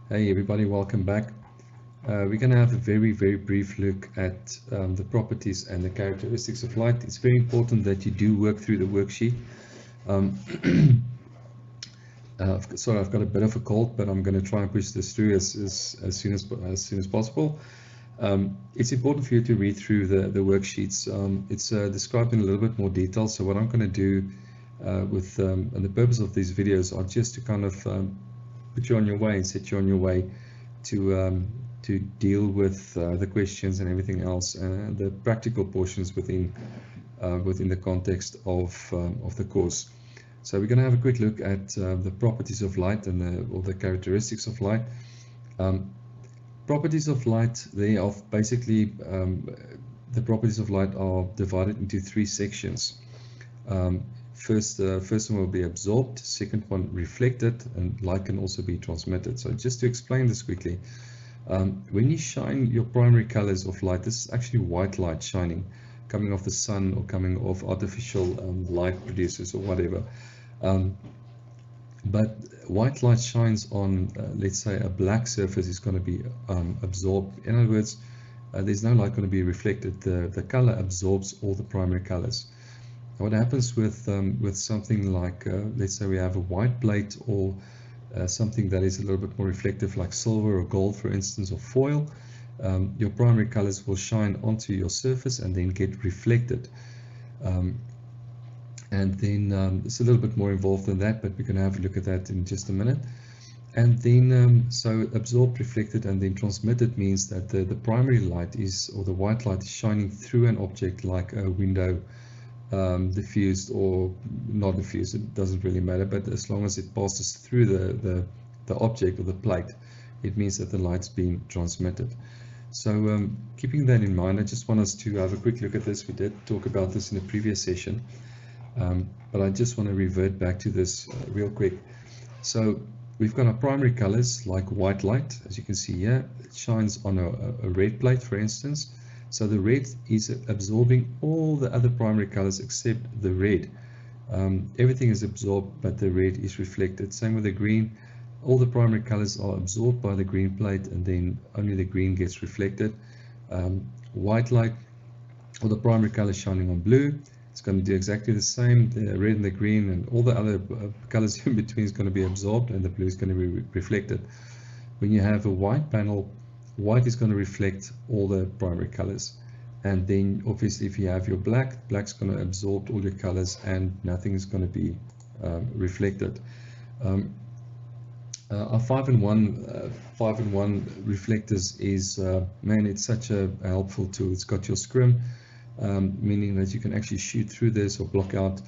Hey everybody, welcome back. We're going to have a very brief look at the properties and the characteristics of light. It's very important that you do work through the worksheet. Sorry, I've got a bit of a cold, but I'm going to try and push this through as soon as possible. It's important for you to read through the worksheets. It's described in a little bit more detail. So what I'm going to do and the purpose of these videos are just to kind of put you on your way and set you on your way to deal with the questions and everything else, and the practical portions within the context of the course. So we're going to have a quick look at the properties of light and or the characteristics of light. Properties of light, they are basically the properties of light are divided into three sections. First one will be absorbed, second one reflected, and light can also be transmitted. So just to explain this quickly, when you shine your primary colors of light, this is actually white light shining, coming off the sun or coming off artificial light producers or whatever. But white light shines on, let's say, a black surface is going to be absorbed. In other words, there's no light going to be reflected. The color absorbs all the primary colors. What happens with something like, let's say we have a white plate or something that is a little bit more reflective, like silver or gold, for instance, or foil, your primary colors will shine onto your surface and then get reflected. And then it's a little bit more involved than that, but we're going to have a look at that in just a minute. And then, so absorbed, reflected, and then transmitted means that the primary light is, or the white light is shining through an object like a window, diffused or not diffused, it doesn't really matter, but as long as it passes through the object or the plate, it means that the light's being transmitted. So keeping that in mind, I just want us to have a quick look at this. We did talk about this in a previous session, but I just want to revert back to this real quick. So we've got our primary colors like white light, as you can see here. It shines on a red plate, for instance. So the red is absorbing all the other primary colors except the red. Everything is absorbed, but the red is reflected. Same with the green. All the primary colors are absorbed by the green plate, and then only the green gets reflected. White light, all the primary colors shining on blue. It's going to do exactly the same. The red and the green and all the other colors in between is going to be absorbed, and the blue is going to be reflected. When you have a white panel, white is going to reflect all the primary colors, and then obviously if you have your black's going to absorb all your colors and nothing is going to be reflected. Our 5-in-1 reflectors is man, it's such a helpful tool. It's got your scrim, meaning that you can actually shoot through this or block out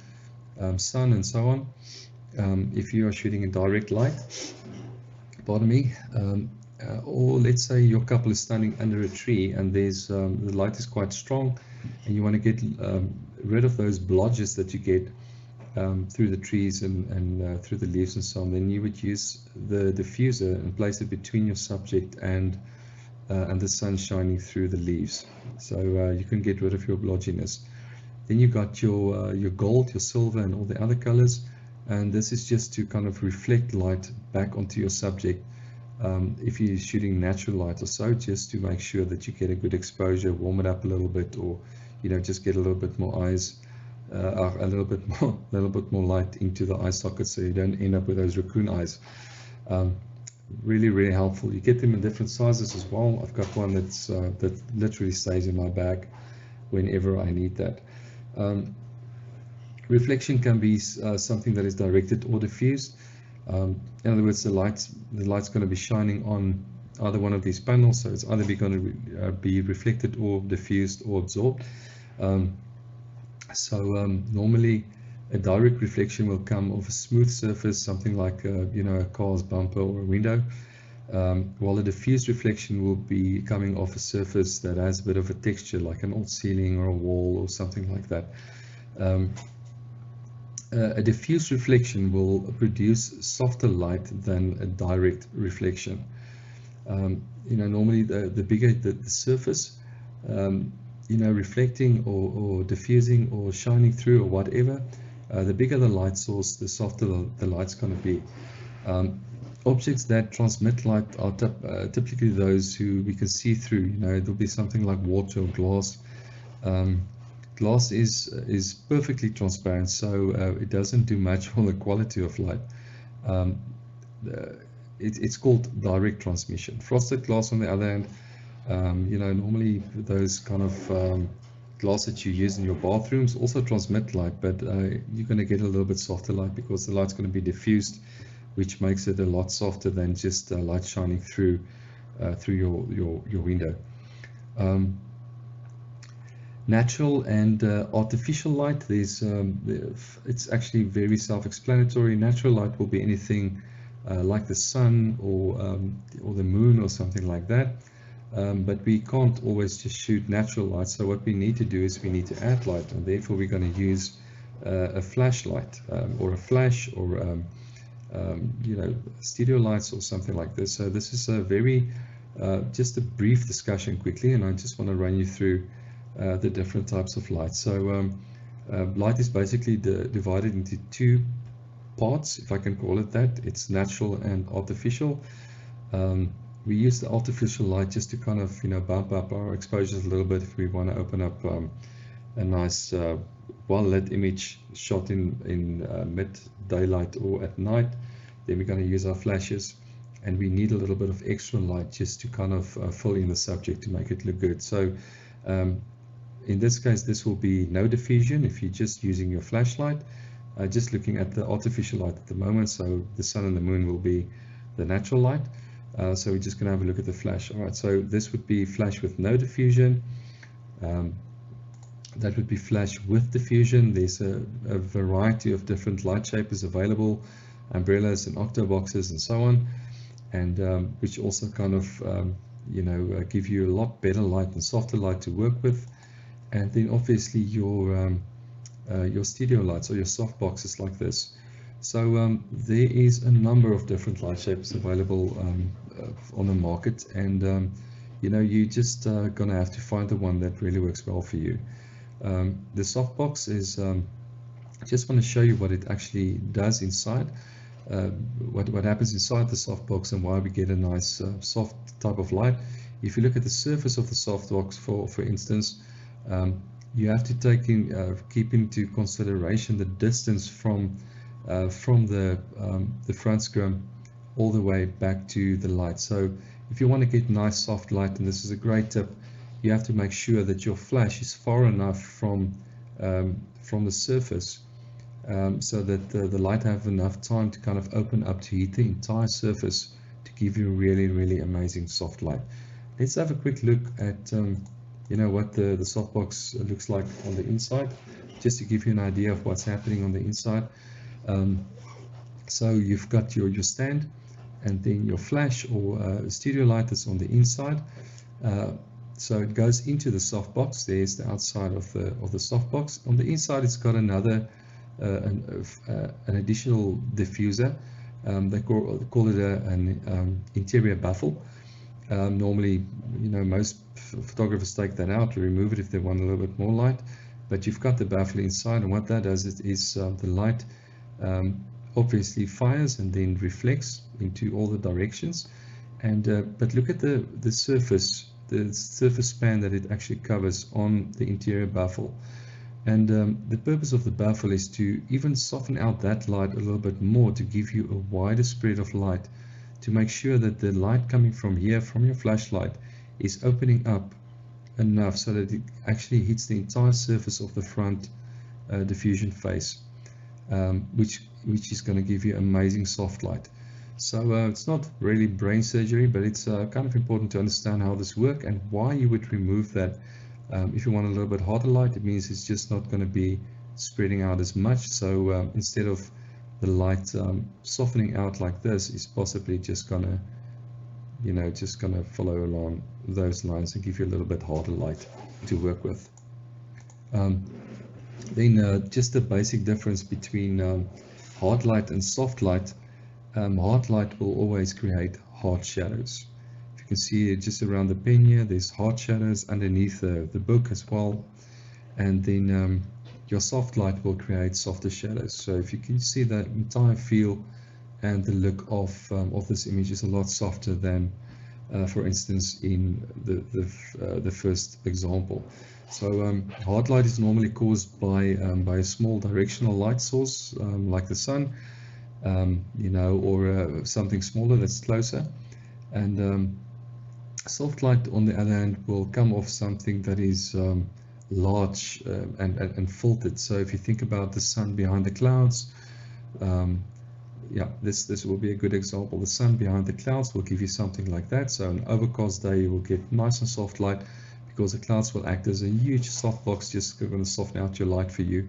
sun and so on. If you are shooting in direct light, pardon me, or let's say your couple is standing under a tree and there's the light is quite strong and you want to get rid of those blotches that you get through the trees and through the leaves and so on, then you would use the diffuser and place it between your subject and the sun shining through the leaves, so you can get rid of your blotchiness. Then you got your gold, your silver, and all the other colors, and this is just to kind of reflect light back onto your subject. If you're shooting natural light or so, just to make sure that you get a good exposure, warm it up a little bit, or just get a little bit more eyes, a little bit more light into the eye socket, so you don't end up with those raccoon eyes. Really helpful. You get them in different sizes as well. I've got one that's that literally stays in my bag whenever I need that. Reflection can be something that is directed or diffused. In other words, the light's going to be shining on either one of these panels, so it's either going to be reflected or diffused or absorbed. Normally a direct reflection will come off a smooth surface, something like a car's bumper or a window, while a diffused reflection will be coming off a surface that has a bit of a texture, like an old ceiling or a wall or something like that. A diffuse reflection will produce softer light than a direct reflection. Normally the bigger the surface, reflecting or diffusing or shining through or whatever, the bigger the light source, the softer the light's going to be. Objects that transmit light are typically those who we can see through. You know, there'll be something like water or glass. Glass is perfectly transparent, so it doesn't do much for the quality of light. Um, it's called direct transmission. Frosted glass, on the other hand, you know, normally those kind of glass that you use in your bathrooms also transmit light, but you're going to get a little bit softer light because the light's going to be diffused, which makes it a lot softer than just light shining through your window. Natural and artificial light, it's actually very self-explanatory. Natural light will be anything like the sun or the moon or something like that. But we can't always just shoot natural light, so what we need to do is we need to add light, and therefore we're going to use a flashlight or a flash or you know, stereo lights or something like this. So this is a very just a brief discussion quickly, and I just want to run you through the different types of light. So light is basically divided into two parts, if I can call it that. It's natural and artificial. We use the artificial light just to kind of, you know, bump up our exposures a little bit if we want to open up a nice well-lit image shot in mid-daylight or at night. Then we're going to use our flashes, and we need a little bit of extra light just to kind of fill in the subject to make it look good. So in this case, this will be no diffusion if you're just using your flashlight. Just looking at the artificial light at the moment, so the sun and the moon will be the natural light. So we're just going to have a look at the flash. All right, so this would be flash with no diffusion. That would be flash with diffusion. There's a variety of different light shapers available, umbrellas and octoboxes and so on, and which also kind of you know, give you a lot better light and softer light to work with. And then obviously your studio lights or your soft boxes like this. So there is a number of different light shapes available on the market, and you know, you just gonna have to find the one that really works well for you. The softbox is just want to show you what it actually does inside, what happens inside the softbox and why we get a nice soft type of light. If you look at the surface of the softbox, for instance, you have to keep into consideration the distance from the front screen all the way back to the light. So if you want to get nice soft light, and this is a great tip, you have to make sure that your flash is far enough from the surface so that the light have enough time to kind of open up to heat the entire surface to give you really, really amazing soft light. Let's have a quick look at you know, what the softbox looks like on the inside, just to give you an idea of what's happening on the inside. So you've got your stand, and then your flash or studio light that's on the inside. So it goes into the softbox. There's the outside of the softbox. On the inside, it's got another an additional diffuser. They call it an interior baffle. Normally, you know, most photographers take that out to remove it if they want a little bit more light. But you've got the baffle inside, and what that does is the light obviously fires and then reflects into all the directions. And but look at the surface span that it actually covers on the interior baffle. And the purpose of the baffle is to even soften out that light a little bit more, to give you a wider spread of light, to make sure that the light coming from here, from your flashlight, is opening up enough so that it actually hits the entire surface of the front diffusion face, which is going to give you amazing soft light. So it's not really brain surgery, but it's kind of important to understand how this works and why you would remove that. If you want a little bit harder light, it means it's just not going to be spreading out as much. So instead of the light softening out like this, it's possibly just gonna, you know, just gonna follow along those lines and give you a little bit harder light to work with. Then just the basic difference between hard light and soft light. Hard light will always create hard shadows. If you can see just around the pen here, there's hard shadows underneath the book as well. And then your soft light will create softer shadows. So if you can see that entire feel and the look of this image is a lot softer than, for instance, in the first example. So hard light is normally caused by a small directional light source, like the sun, you know, or something smaller that's closer. And soft light, on the other hand, will come off something that is large and filtered. So if you think about the sun behind the clouds, yeah, this will be a good example. The sun behind the clouds will give you something like that. So an overcast day, you will get nice and soft light, because the clouds will act as a huge softbox, just going to soften out your light for you.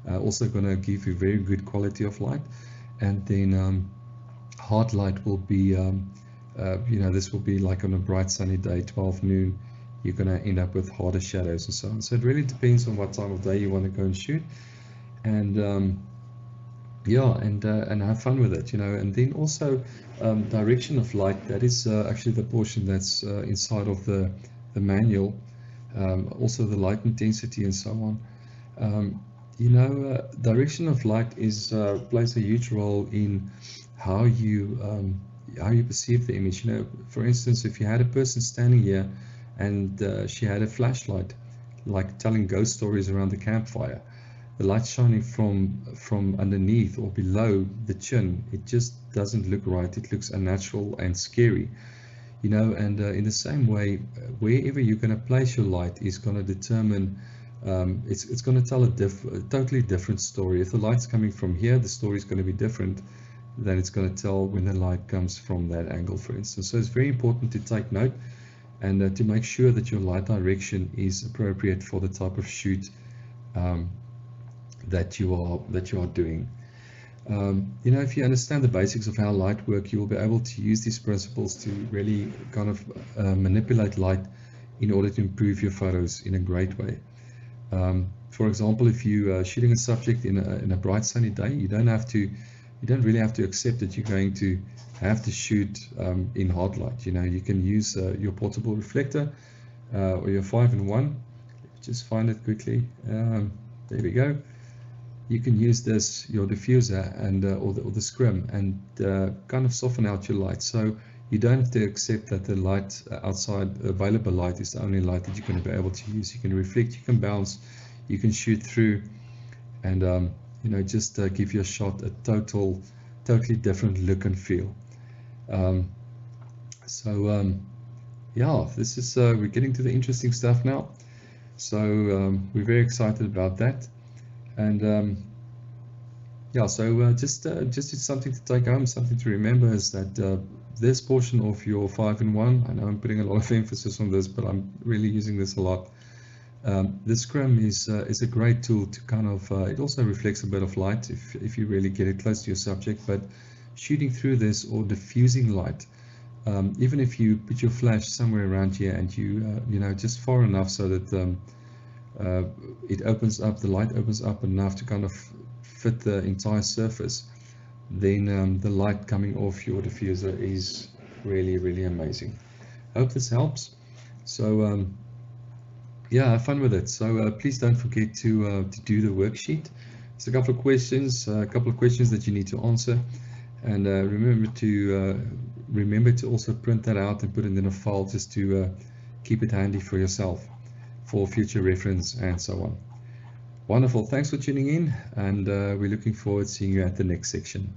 Also going to give you very good quality of light. And then hard light will be, you know, this will be like on a bright sunny day, 12 noon, you're going to end up with harder shadows and so on. So it really depends on what time of day you want to go and shoot. And yeah, and have fun with it, you know. And then also direction of light, that is actually the portion that's inside of the manual. Also the light intensity and so on. You know, direction of light is plays a huge role in how you perceive the image. You know, for instance, if you had a person standing here and she had a flashlight, like telling ghost stories around the campfire, the light shining from underneath or below the chin, it just doesn't look right. It looks unnatural and scary, you know. And in the same way, wherever you're going to place your light is going to determine, it's going to tell a totally different story. If the light's coming from here, the story is going to be different than it's going to tell when the light comes from that angle, for instance. So it's very important to take note and to make sure that your light direction is appropriate for the type of shoot that you are doing. You know, if you understand the basics of how light work, you will be able to use these principles to really kind of manipulate light in order to improve your photos in a great way. For example, if you are shooting a subject in a bright sunny day, you don't really have to accept that you're going to have to shoot in hard light. You know, you can use your portable reflector or your 5-in-1. Just find it quickly. There we go. You can use this, your diffuser, and or the scrim, and kind of soften out your light. So you don't have to accept that the light outside, available light, is the only light that you're going to be able to use. You can reflect, you can bounce, you can shoot through, and you know, just give your shot a totally different look and feel. Yeah, this is we're getting to the interesting stuff now. So we're very excited about that. And yeah, so just it's something to take home, something to remember, is that this portion of your 5-in-1, I know I'm putting a lot of emphasis on this, but I'm really using this a lot. The scrim is a great tool to kind of, it also reflects a bit of light if you really get it close to your subject, but shooting through this or diffusing light, even if you put your flash somewhere around here and you know, just far enough so that it opens up, the light opens up enough to kind of fit the entire surface, then the light coming off your diffuser is really amazing. Hope this helps. So yeah, have fun with it. So please don't forget to do the worksheet. There's a couple of questions that you need to answer, and remember to also print that out and put it in a file, just to keep it handy for yourself for future reference and so on. Wonderful. Thanks for tuning in, and we're looking forward to seeing you at the next section.